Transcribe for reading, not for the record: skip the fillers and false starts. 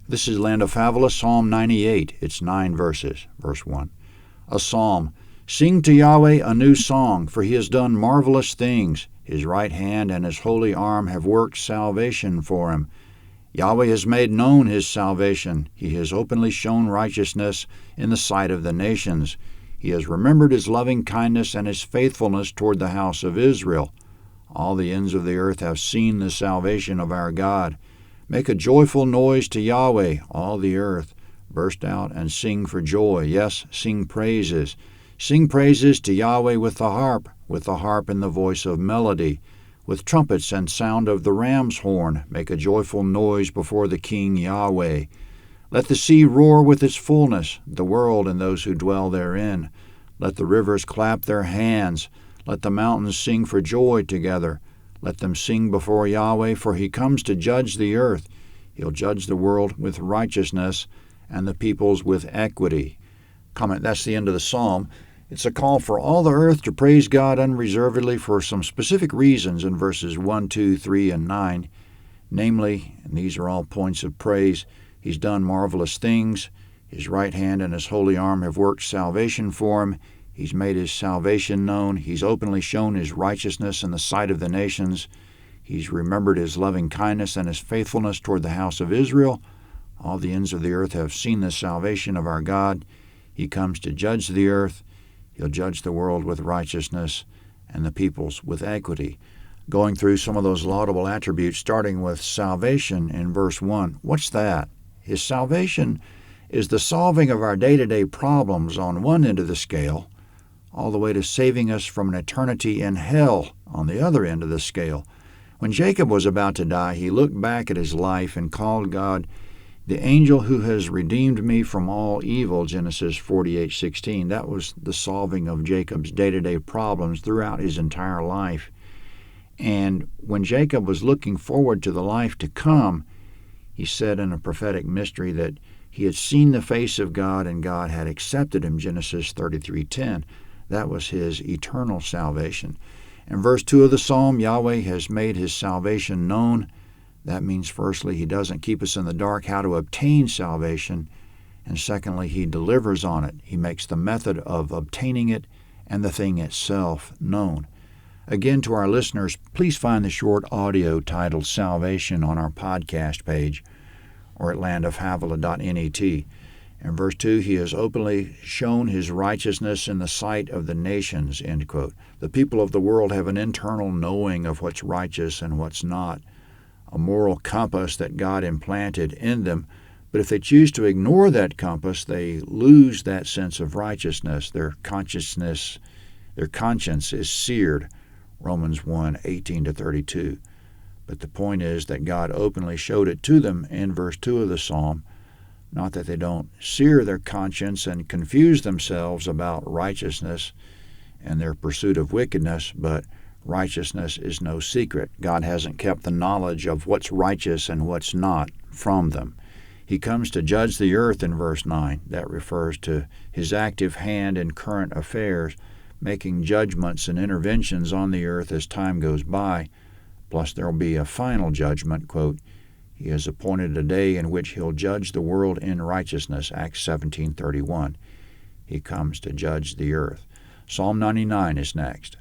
This is Land of Havilah, Psalm 98. It's 9 verses. Verse 1. A psalm. Sing to Yahweh a new song, for he has done marvelous things. His right hand and his holy arm have worked salvation for him. Yahweh has made known his salvation. He has openly shown righteousness in the sight of the nations. He has remembered his loving kindness and his faithfulness toward the house of Israel. All the ends of the earth have seen the salvation of our God. Make a joyful noise to Yahweh, all the earth. Burst out and sing for joy. Yes, sing praises. Sing praises to Yahweh with the harp and the voice of melody, with trumpets and sound of the ram's horn. Make a joyful noise before the King Yahweh. Let the sea roar with its fullness, the world and those who dwell therein. Let the rivers clap their hands. Let the mountains sing for joy together. Let them sing before Yahweh, for he comes to judge the earth. He'll judge the world with righteousness and the peoples with equity. Comment, that's the end of the psalm. It's a call for all the earth to praise God unreservedly for some specific reasons in verses 1, 2, 3, and 9. Namely, and these are all points of praise, he's done marvelous things. His right hand and his holy arm have worked salvation for him. He's made his salvation known. He's openly shown his righteousness in the sight of the nations. He's remembered his loving kindness and his faithfulness toward the house of Israel. All the ends of the earth have seen the salvation of our God. He comes to judge the earth. He'll judge the world with righteousness and the peoples with equity. Going through some of those laudable attributes, starting with salvation in verse 1. What's that? His salvation is the solving of our day-to-day problems on one end of the scale, all the way to saving us from an eternity in hell on the other end of the scale. When Jacob was about to die, he looked back at his life and called God the angel who has redeemed me from all evil, Genesis 48:16. That was the solving of Jacob's day-to-day problems throughout his entire life. And when Jacob was looking forward to the life to come, he said in a prophetic mystery that he had seen the face of God and God had accepted him, Genesis 33:10. That was his eternal salvation. In verse 2 of the psalm, Yahweh has made his salvation known. That means, firstly, he doesn't keep us in the dark how to obtain salvation, and secondly, he delivers on it. He makes the method of obtaining it and the thing itself known. Again, to our listeners, please find the short audio titled Salvation on our podcast page or at landofhavilah.net. In verse 2, he has openly shown his righteousness in the sight of the nations, end quote. The people of the world have an internal knowing of what's righteous and what's not, a moral compass that God implanted in them. But if they choose to ignore that compass, they lose that sense of righteousness. Their conscience is seared, Romans 1:18-32. But the point is that God openly showed it to them in verse 2 of the psalm. Not that they don't sear their conscience and confuse themselves about righteousness and their pursuit of wickedness, but righteousness is no secret. God hasn't kept the knowledge of what's righteous and what's not from them. He comes to judge the earth in verse 9. That refers to his active hand in current affairs, making judgments and interventions on the earth as time goes by. Plus there will be a final judgment, quote, he has appointed a day in which he'll judge the world in righteousness, Acts 17:31. He comes to judge the earth. Psalm 99 is next.